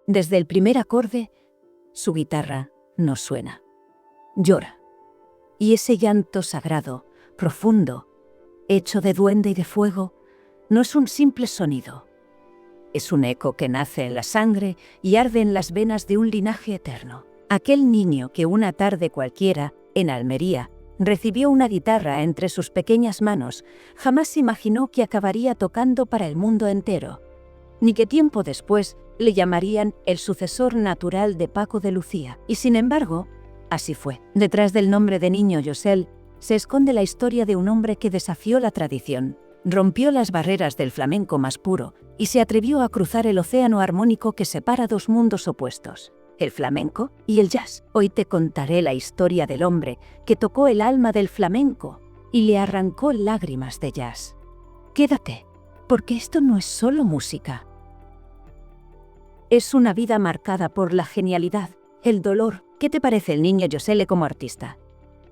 Desde el primer acorde, su guitarra no suena. Llora. Y ese llanto sagrado, profundo, hecho de duende y de fuego, no es un simple sonido. Es un eco que nace en la sangre y arde en las venas de un linaje eterno. Aquel niño que una tarde cualquiera, en Almería, recibió una guitarra entre sus pequeñas manos, jamás imaginó que acabaría tocando para el mundo entero, ni que tiempo después le llamarían el sucesor natural de Paco de Lucía. Y sin embargo, así fue. Detrás del nombre de Niño Josell se esconde la historia de un hombre que desafió la tradición, rompió las barreras del flamenco más puro y se atrevió a cruzar el océano armónico que separa dos mundos opuestos, el flamenco y el jazz. Hoy te contaré la historia del hombre que tocó el alma del flamenco y le arrancó lágrimas de jazz. Quédate, porque esto no es solo música. Es una vida marcada por la genialidad, el dolor. ¿Qué te parece el Niño Josell como artista?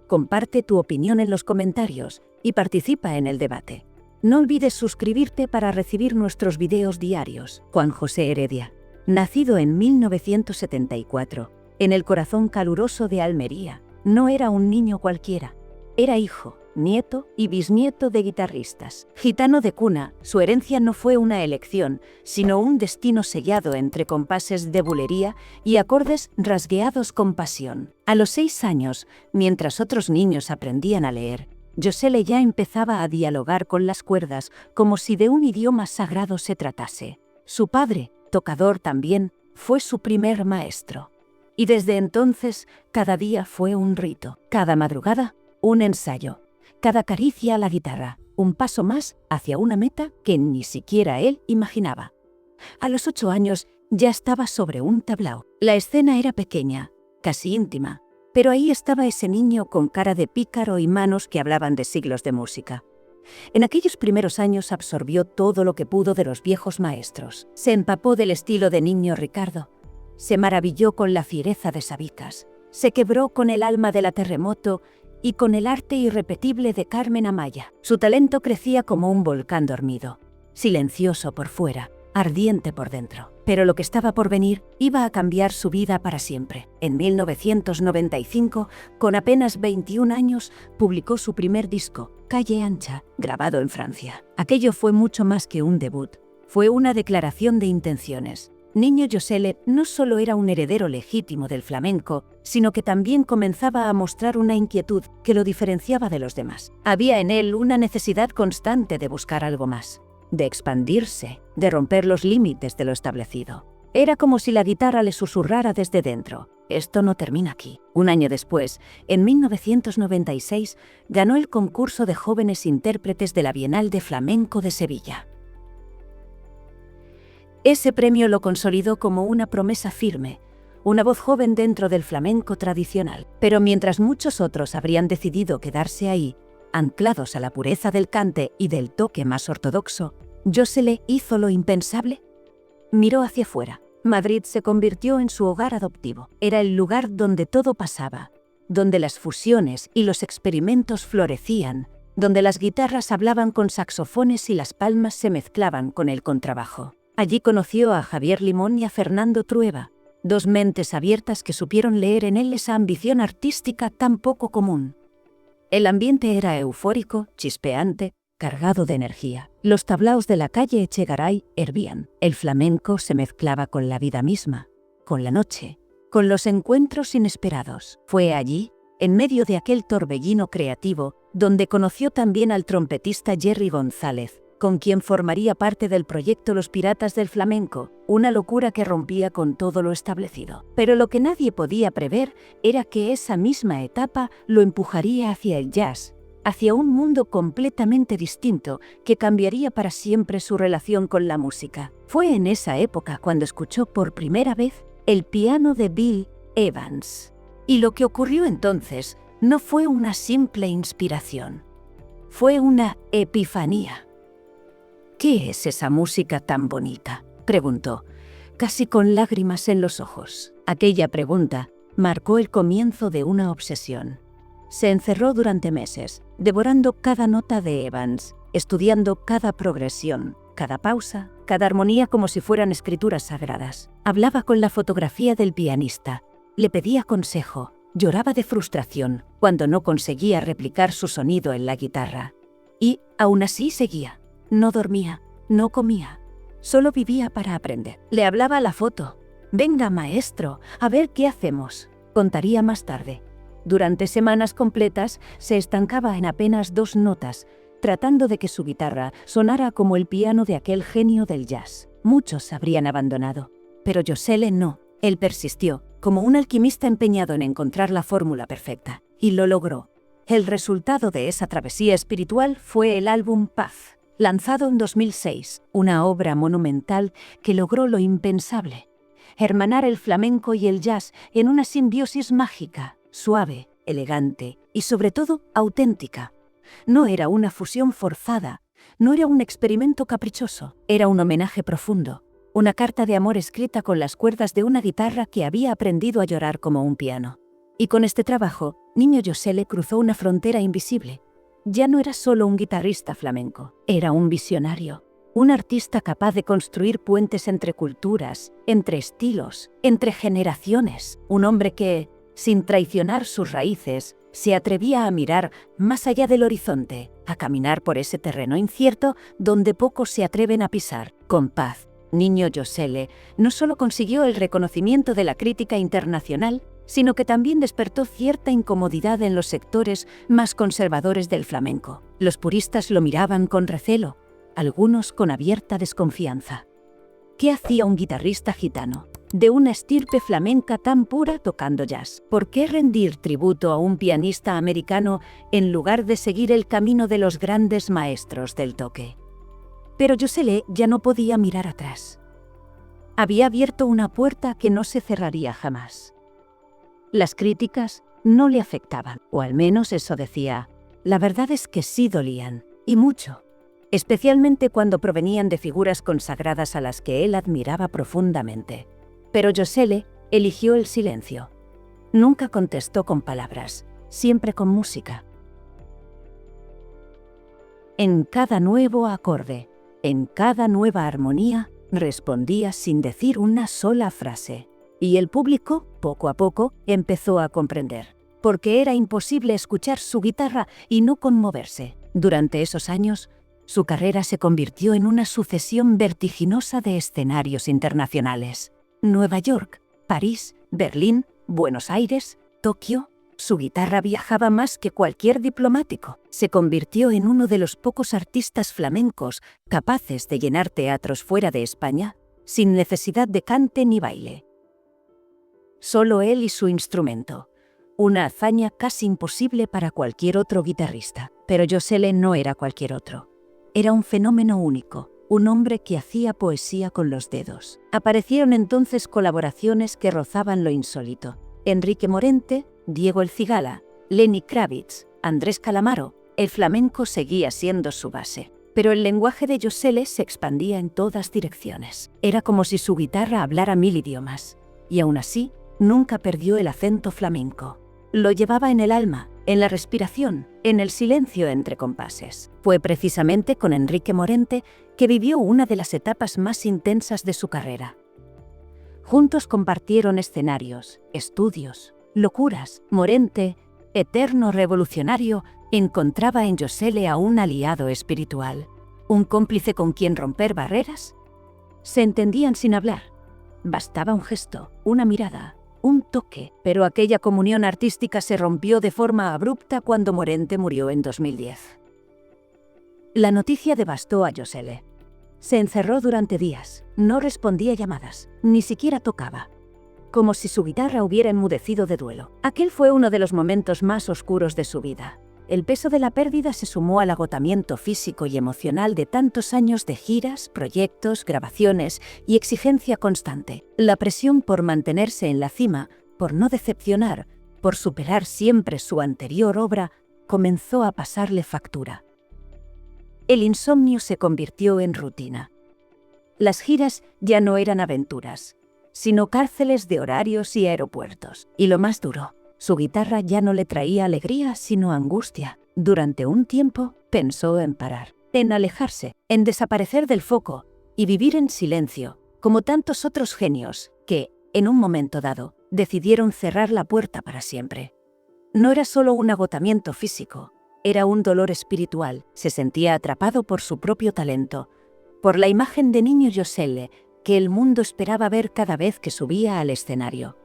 Comparte tu opinión en los comentarios y participa en el debate. No olvides suscribirte para recibir nuestros videos diarios. Juan José Heredia, nacido en 1974, en el corazón caluroso de Almería, no era un niño cualquiera. Era hijo, nieto y bisnieto de guitarristas. Gitano de cuna, su herencia no fue una elección, sino un destino sellado entre compases de bulería y acordes rasgueados con pasión. A los 6 años, mientras otros niños aprendían a leer, Josell ya empezaba a dialogar con las cuerdas como si de un idioma sagrado se tratase. Su padre, tocador también, fue su primer maestro. Y desde entonces, cada día fue un rito. Cada madrugada, un ensayo. Cada caricia a la guitarra, un paso más hacia una meta que ni siquiera él imaginaba. A los 8 años ya estaba sobre un tablao. La escena era pequeña, casi íntima, pero ahí estaba ese niño con cara de pícaro y manos que hablaban de siglos de música. En aquellos primeros años absorbió todo lo que pudo de los viejos maestros. Se empapó del estilo de Niño Ricardo. Se maravilló con la fiereza de Sabicas. Se quebró con el alma de la Terremoto y con el arte irrepetible de Carmen Amaya. Su talento crecía como un volcán dormido, silencioso por fuera, ardiente por dentro. Pero lo que estaba por venir iba a cambiar su vida para siempre. En 1995, con apenas 21 años, publicó su primer disco, Calle Ancha, grabado en Francia. Aquello fue mucho más que un debut, fue una declaración de intenciones. Niño Josell no solo era un heredero legítimo del flamenco, sino que también comenzaba a mostrar una inquietud que lo diferenciaba de los demás. Había en él una necesidad constante de buscar algo más, de expandirse, de romper los límites de lo establecido. Era como si la guitarra le susurrara desde dentro: esto no termina aquí. Un año después, en 1996, ganó el concurso de jóvenes intérpretes de la Bienal de Flamenco de Sevilla. Ese premio lo consolidó como una promesa firme, una voz joven dentro del flamenco tradicional. Pero mientras muchos otros habrían decidido quedarse ahí, anclados a la pureza del cante y del toque más ortodoxo, Josell hizo lo impensable. Miró hacia afuera. Madrid se convirtió en su hogar adoptivo. Era el lugar donde todo pasaba, donde las fusiones y los experimentos florecían, donde las guitarras hablaban con saxofones y las palmas se mezclaban con el contrabajo. Allí conoció a Javier Limón y a Fernando Trueba, dos mentes abiertas que supieron leer en él esa ambición artística tan poco común. El ambiente era eufórico, chispeante, cargado de energía. Los tablaos de la calle Echegaray hervían. El flamenco se mezclaba con la vida misma, con la noche, con los encuentros inesperados. Fue allí, en medio de aquel torbellino creativo, donde conoció también al trompetista Jerry González, con quien formaría parte del proyecto Los Piratas del Flamenco, una locura que rompía con todo lo establecido. Pero lo que nadie podía prever era que esa misma etapa lo empujaría hacia el jazz, hacia un mundo completamente distinto que cambiaría para siempre su relación con la música. Fue en esa época cuando escuchó por primera vez el piano de Bill Evans. Y lo que ocurrió entonces no fue una simple inspiración, fue una epifanía. «¿Qué es esa música tan bonita?», preguntó, casi con lágrimas en los ojos. Aquella pregunta marcó el comienzo de una obsesión. Se encerró durante meses, devorando cada nota de Evans, estudiando cada progresión, cada pausa, cada armonía como si fueran escrituras sagradas. Hablaba con la fotografía del pianista, le pedía consejo, lloraba de frustración cuando no conseguía replicar su sonido en la guitarra. Y, aún así, seguía. No dormía, no comía, solo vivía para aprender. Le hablaba a la foto. «Venga, maestro, a ver qué hacemos», contaría más tarde. Durante semanas completas se estancaba en apenas 2 notas, tratando de que su guitarra sonara como el piano de aquel genio del jazz. Muchos habrían abandonado, pero Josele no. Él persistió, como un alquimista empeñado en encontrar la fórmula perfecta, y lo logró. El resultado de esa travesía espiritual fue el álbum Paz, lanzado en 2006, una obra monumental que logró lo impensable: hermanar el flamenco y el jazz en una simbiosis mágica, suave, elegante y sobre todo auténtica. No era una fusión forzada, no era un experimento caprichoso, era un homenaje profundo, una carta de amor escrita con las cuerdas de una guitarra que había aprendido a llorar como un piano. Y con este trabajo, Niño Josele cruzó una frontera invisible. Ya no era solo un guitarrista flamenco, era un visionario, un artista capaz de construir puentes entre culturas, entre estilos, entre generaciones. Un hombre que, sin traicionar sus raíces, se atrevía a mirar más allá del horizonte, a caminar por ese terreno incierto donde pocos se atreven a pisar. Con Paz, Niño Josele no solo consiguió el reconocimiento de la crítica internacional, sino que también despertó cierta incomodidad en los sectores más conservadores del flamenco. Los puristas lo miraban con recelo, algunos con abierta desconfianza. ¿Qué hacía un guitarrista gitano, de una estirpe flamenca tan pura, tocando jazz? ¿Por qué rendir tributo a un pianista americano en lugar de seguir el camino de los grandes maestros del toque? Pero Josele ya no podía mirar atrás. Había abierto una puerta que no se cerraría jamás. Las críticas no le afectaban, o al menos eso decía. La verdad es que sí dolían, y mucho, especialmente cuando provenían de figuras consagradas a las que él admiraba profundamente. Pero Josele eligió el silencio. Nunca contestó con palabras, siempre con música. En cada nuevo acorde, en cada nueva armonía, respondía sin decir una sola frase. Y el público, poco a poco, empezó a comprender, porque era imposible escuchar su guitarra y no conmoverse. Durante esos años, su carrera se convirtió en una sucesión vertiginosa de escenarios internacionales. Nueva York, París, Berlín, Buenos Aires, Tokio. Su guitarra viajaba más que cualquier diplomático. Se convirtió en uno de los pocos artistas flamencos capaces de llenar teatros fuera de España, sin necesidad de cante ni baile. Solo él y su instrumento, una hazaña casi imposible para cualquier otro guitarrista. Pero Josele no era cualquier otro. Era un fenómeno único, un hombre que hacía poesía con los dedos. Aparecieron entonces colaboraciones que rozaban lo insólito. Enrique Morente, Diego El Cigala, Lenny Kravitz, Andrés Calamaro. El flamenco seguía siendo su base. Pero el lenguaje de Josele se expandía en todas direcciones. Era como si su guitarra hablara 1000 idiomas. Y aún así, nunca perdió el acento flamenco. Lo llevaba en el alma, en la respiración, en el silencio entre compases. Fue precisamente con Enrique Morente que vivió una de las etapas más intensas de su carrera. Juntos compartieron escenarios, estudios, locuras. Morente, eterno revolucionario, encontraba en Josele a un aliado espiritual, un cómplice con quien romper barreras. Se entendían sin hablar. Bastaba un gesto, una mirada, un toque, pero aquella comunión artística se rompió de forma abrupta cuando Morente murió en 2010. La noticia devastó a Josele. Se encerró durante días, no respondía llamadas, ni siquiera tocaba, como si su guitarra hubiera enmudecido de duelo. Aquel fue uno de los momentos más oscuros de su vida. El peso de la pérdida se sumó al agotamiento físico y emocional de tantos años de giras, proyectos, grabaciones y exigencia constante. La presión por mantenerse en la cima, por no decepcionar, por superar siempre su anterior obra, comenzó a pasarle factura. El insomnio se convirtió en rutina. Las giras ya no eran aventuras, sino cárceles de horarios y aeropuertos. Y lo más duro, su guitarra ya no le traía alegría, sino angustia. Durante un tiempo pensó en parar. en alejarse, en desaparecer del foco y vivir en silencio, como tantos otros genios que, en un momento dado, decidieron cerrar la puerta para siempre. No era solo un agotamiento físico, era un dolor espiritual. Se sentía atrapado por su propio talento, por la imagen de niño Josele que el mundo esperaba ver cada vez que subía al escenario.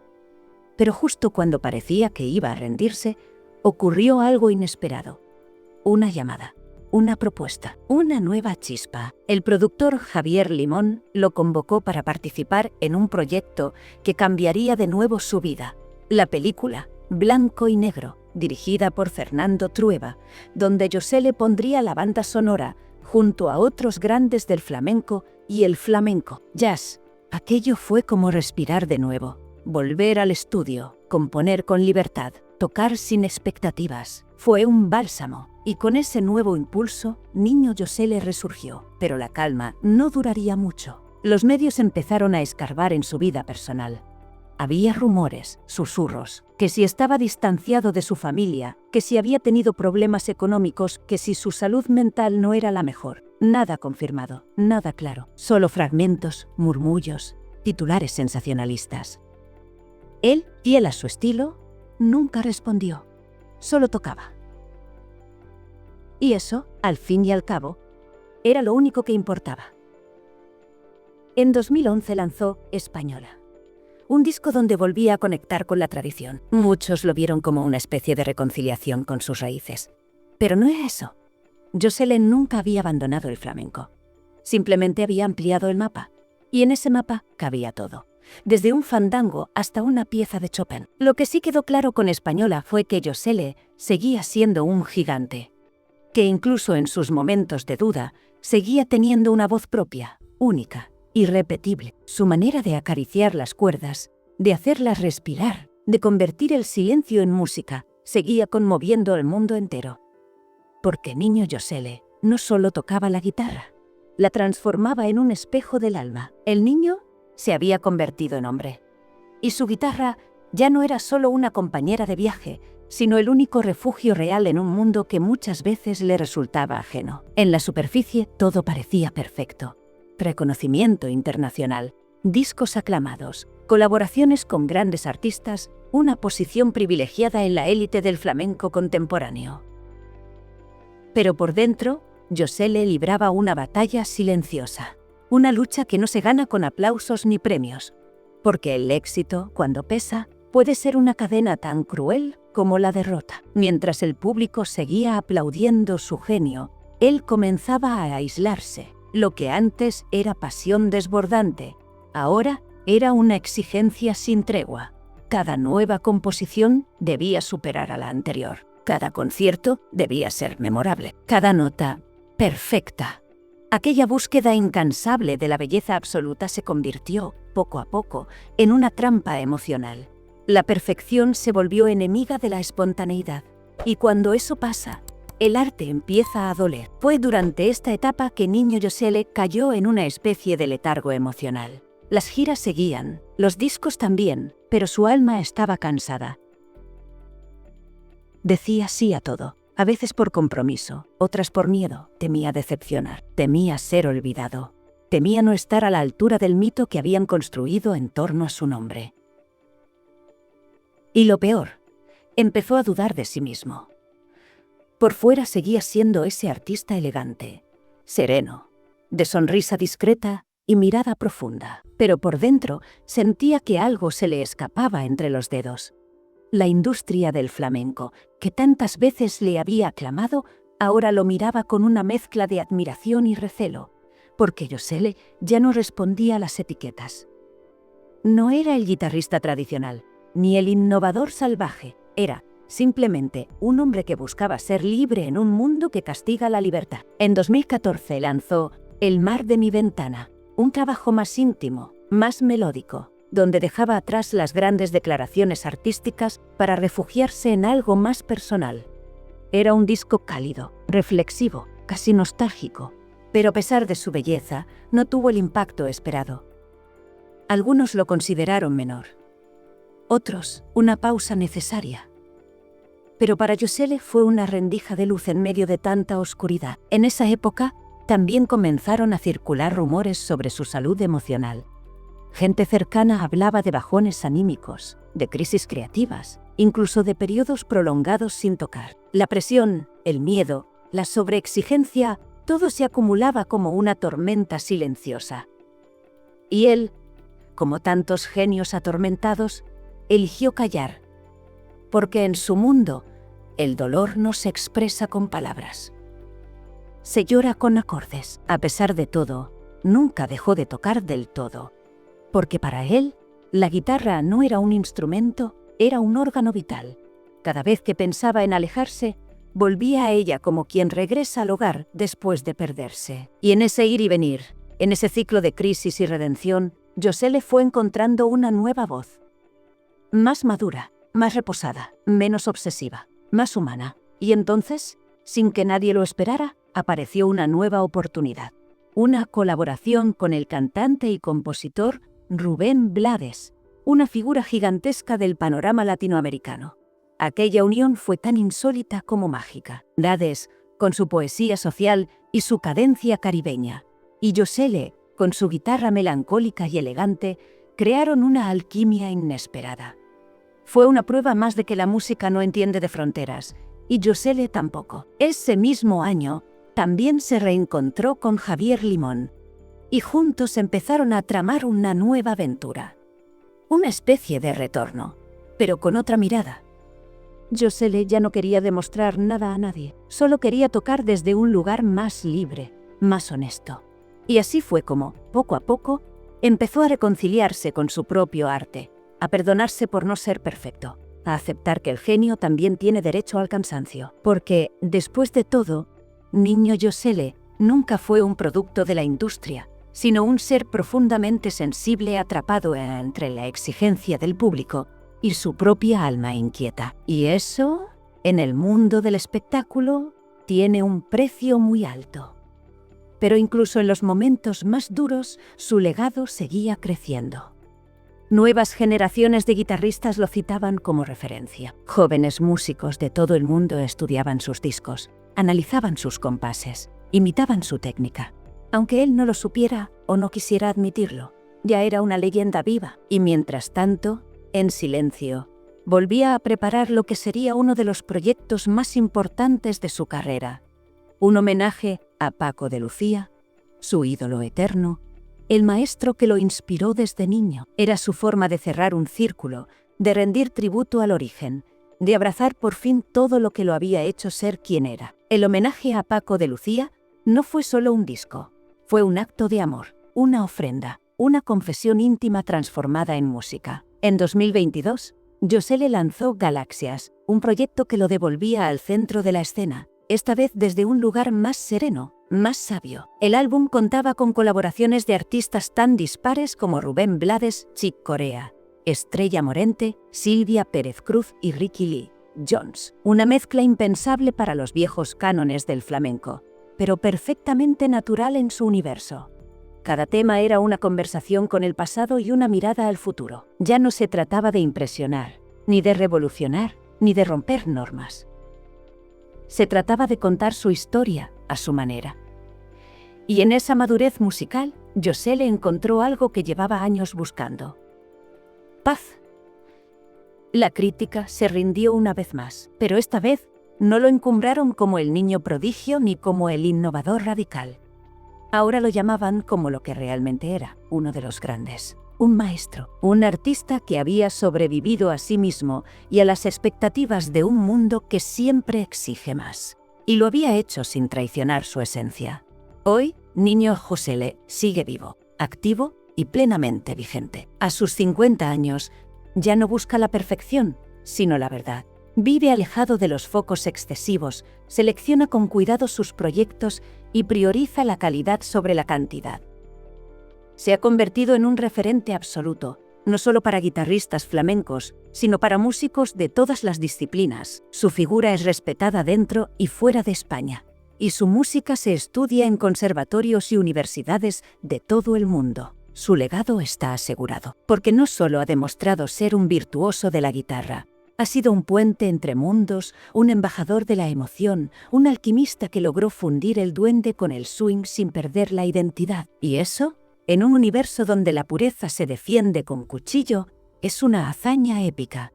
Pero justo cuando parecía que iba a rendirse, ocurrió algo inesperado. Una llamada, una propuesta, una nueva chispa. El productor Javier Limón lo convocó para participar en un proyecto que cambiaría de nuevo su vida. La película Blanco y Negro, dirigida por Fernando Trueba, donde Josele pondría la banda sonora junto a otros grandes del flamenco y el flamenco jazz. Aquello fue como respirar de nuevo, volver al estudio, componer con libertad, tocar sin expectativas. Fue un bálsamo, y con ese nuevo impulso, Niño Josele resurgió. Pero la calma no duraría mucho. Los medios empezaron a escarbar en su vida personal. Había rumores, susurros, que si estaba distanciado de su familia, que si había tenido problemas económicos, que si su salud mental no era la mejor. Nada confirmado, nada claro. Solo fragmentos, murmullos, titulares sensacionalistas. Él, fiel a su estilo, nunca respondió. Solo tocaba. Y eso, al fin y al cabo, era lo único que importaba. En 2011 lanzó Española, un disco donde volvía a conectar con la tradición. Muchos lo vieron como una especie de reconciliación con sus raíces. Pero no era eso. Josele nunca había abandonado el flamenco. Simplemente había ampliado el mapa. Y en ese mapa cabía todo. Desde un fandango hasta una pieza de Chopin. Lo que sí quedó claro con Española fue que Josele seguía siendo un gigante. Que incluso en sus momentos de duda, seguía teniendo una voz propia, única, irrepetible. Su manera de acariciar las cuerdas, de hacerlas respirar, de convertir el silencio en música, seguía conmoviendo al mundo entero. Porque Niño Josele no solo tocaba la guitarra, la transformaba en un espejo del alma. El niño se había convertido en hombre. Y su guitarra ya no era solo una compañera de viaje, sino el único refugio real en un mundo que muchas veces le resultaba ajeno. En la superficie todo parecía perfecto. Reconocimiento internacional, discos aclamados, colaboraciones con grandes artistas, una posición privilegiada en la élite del flamenco contemporáneo. Pero por dentro, Josele libraba una batalla silenciosa, una lucha que no se gana con aplausos ni premios, porque el éxito, cuando pesa, puede ser una cadena tan cruel como la derrota. Mientras el público seguía aplaudiendo su genio, él comenzaba a aislarse. Lo que antes era pasión desbordante, ahora era una exigencia sin tregua. Cada nueva composición debía superar a la anterior. Cada concierto debía ser memorable. Cada nota perfecta. Aquella búsqueda incansable de la belleza absoluta se convirtió, poco a poco, en una trampa emocional. La perfección se volvió enemiga de la espontaneidad. Y cuando eso pasa, el arte empieza a doler. Fue durante esta etapa que Niño Josele cayó en una especie de letargo emocional. Las giras seguían, los discos también, pero su alma estaba cansada. Decía sí a todo, a veces por compromiso, otras por miedo. Temía decepcionar, temía ser olvidado, temía no estar a la altura del mito que habían construido en torno a su nombre. Y lo peor, empezó a dudar de sí mismo. Por fuera seguía siendo ese artista elegante, sereno, de sonrisa discreta y mirada profunda, pero por dentro sentía que algo se le escapaba entre los dedos. La industria del flamenco, que tantas veces le había aclamado, ahora lo miraba con una mezcla de admiración y recelo, porque Josele ya no respondía a las etiquetas. No era el guitarrista tradicional, ni el innovador salvaje, era simplemente un hombre que buscaba ser libre en un mundo que castiga la libertad. En 2014 lanzó El mar de mi ventana, un trabajo más íntimo, más melódico, donde dejaba atrás las grandes declaraciones artísticas para refugiarse en algo más personal. Era un disco cálido, reflexivo, casi nostálgico, pero a pesar de su belleza, no tuvo el impacto esperado. Algunos lo consideraron menor, otros una pausa necesaria. Pero para Josele fue una rendija de luz en medio de tanta oscuridad. En esa época, también comenzaron a circular rumores sobre su salud emocional. Gente cercana hablaba de bajones anímicos, de crisis creativas, incluso de periodos prolongados sin tocar. La presión, el miedo, la sobreexigencia, todo se acumulaba como una tormenta silenciosa. Y él, como tantos genios atormentados, eligió callar, porque en su mundo el dolor no se expresa con palabras. Se llora con acordes. A pesar de todo, nunca dejó de tocar del todo, porque para él, la guitarra no era un instrumento, era un órgano vital. Cada vez que pensaba en alejarse, volvía a ella como quien regresa al hogar después de perderse. Y en ese ir y venir, en ese ciclo de crisis y redención, Josele fue encontrando una nueva voz. Más madura, más reposada, menos obsesiva, más humana. Y entonces, sin que nadie lo esperara, apareció una nueva oportunidad. Una colaboración con el cantante y compositor Rubén Blades, una figura gigantesca del panorama latinoamericano. Aquella unión fue tan insólita como mágica. Blades, con su poesía social y su cadencia caribeña, y Josele, con su guitarra melancólica y elegante, crearon una alquimia inesperada. Fue una prueba más de que la música no entiende de fronteras, y Josele tampoco. Ese mismo año, también se reencontró con Javier Limón, y juntos empezaron a tramar una nueva aventura. Una especie de retorno, pero con otra mirada. Josele ya no quería demostrar nada a nadie, solo quería tocar desde un lugar más libre, más honesto. Y así fue como, poco a poco, empezó a reconciliarse con su propio arte, a perdonarse por no ser perfecto, a aceptar que el genio también tiene derecho al cansancio. Porque, después de todo, Niño Josele nunca fue un producto de la industria, sino un ser profundamente sensible atrapado entre la exigencia del público y su propia alma inquieta. Y eso, en el mundo del espectáculo, tiene un precio muy alto. Pero incluso en los momentos más duros, su legado seguía creciendo. Nuevas generaciones de guitarristas lo citaban como referencia. Jóvenes músicos de todo el mundo estudiaban sus discos, analizaban sus compases, imitaban su técnica. Aunque él no lo supiera o no quisiera admitirlo, ya era una leyenda viva. Y mientras tanto, en silencio, volvía a preparar lo que sería uno de los proyectos más importantes de su carrera. Un homenaje a Paco de Lucía, su ídolo eterno, el maestro que lo inspiró desde niño. Era su forma de cerrar un círculo, de rendir tributo al origen, de abrazar por fin todo lo que lo había hecho ser quien era. El homenaje a Paco de Lucía no fue solo un disco, fue un acto de amor, una ofrenda, una confesión íntima transformada en música. En 2022, Josele lanzó Galaxias, un proyecto que lo devolvía al centro de la escena, esta vez desde un lugar más sereno, más sabio. El álbum contaba con colaboraciones de artistas tan dispares como Rubén Blades, Chick Corea, Estrella Morente, Silvia Pérez Cruz y Ricky Lee Jones. Una mezcla impensable para los viejos cánones del flamenco, pero perfectamente natural en su universo. Cada tema era una conversación con el pasado y una mirada al futuro. Ya no se trataba de impresionar, ni de revolucionar, ni de romper normas. Se trataba de contar su historia a su manera. Y en esa madurez musical, Josele encontró algo que llevaba años buscando: paz. La crítica se rindió una vez más, pero esta vez no lo encumbraron como el niño prodigio ni como el innovador radical. Ahora lo llamaban como lo que realmente era, uno de los grandes. Un maestro, un artista que había sobrevivido a sí mismo y a las expectativas de un mundo que siempre exige más. Y lo había hecho sin traicionar su esencia. Hoy, Niño Josele sigue vivo, activo y plenamente vigente. A sus 50 años, ya no busca la perfección, sino la verdad. Vive alejado de los focos excesivos, selecciona con cuidado sus proyectos y prioriza la calidad sobre la cantidad. Se ha convertido en un referente absoluto, no solo para guitarristas flamencos, sino para músicos de todas las disciplinas. Su figura es respetada dentro y fuera de España, y su música se estudia en conservatorios y universidades de todo el mundo. Su legado está asegurado, porque no solo ha demostrado ser un virtuoso de la guitarra, Ha sido un puente entre mundos, un embajador de la emoción, un alquimista que logró fundir el duende con el swing sin perder la identidad. Y eso, en un universo donde la pureza se defiende con cuchillo, es una hazaña épica.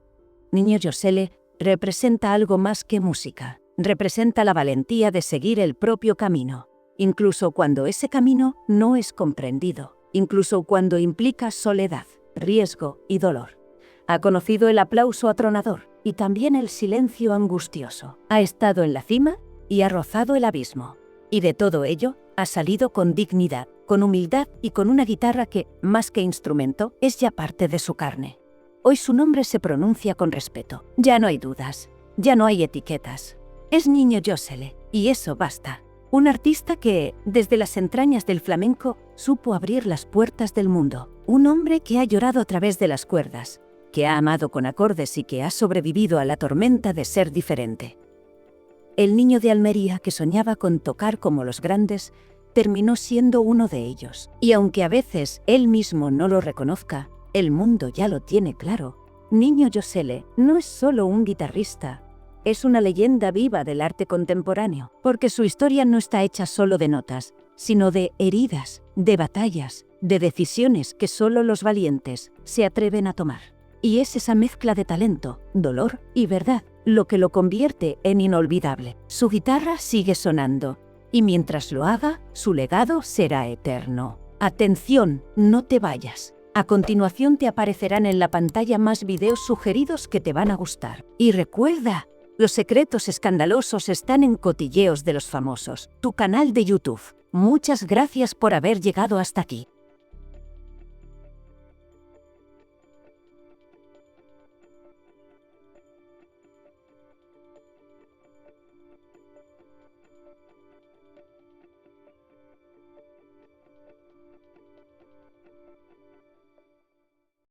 Niño Josele representa algo más que música. Representa la valentía de seguir el propio camino, incluso cuando ese camino no es comprendido, incluso cuando implica soledad, riesgo y dolor. Ha conocido el aplauso atronador y también el silencio angustioso. Ha estado en la cima y ha rozado el abismo. Y de todo ello, ha salido con dignidad, con humildad y con una guitarra que, más que instrumento, es ya parte de su carne. Hoy su nombre se pronuncia con respeto. Ya no hay dudas, ya no hay etiquetas. Es Niño Josele, y eso basta. Un artista que, desde las entrañas del flamenco, supo abrir las puertas del mundo. Un hombre que ha llorado a través de las cuerdas, que ha amado con acordes y que ha sobrevivido a la tormenta de ser diferente. El niño de Almería que soñaba con tocar como los grandes, terminó siendo uno de ellos. Y aunque a veces él mismo no lo reconozca, el mundo ya lo tiene claro. Niño Josele no es solo un guitarrista, es una leyenda viva del arte contemporáneo, porque su historia no está hecha solo de notas, sino de heridas, de batallas, de decisiones que solo los valientes se atreven a tomar. Y es esa mezcla de talento, dolor y verdad lo que lo convierte en inolvidable. Su guitarra sigue sonando, y mientras lo haga, su legado será eterno. Atención, no te vayas. A continuación te aparecerán en la pantalla más videos sugeridos que te van a gustar. Y recuerda, los secretos escandalosos están en Cotilleos de los Famosos, tu canal de YouTube. Muchas gracias por haber llegado hasta aquí.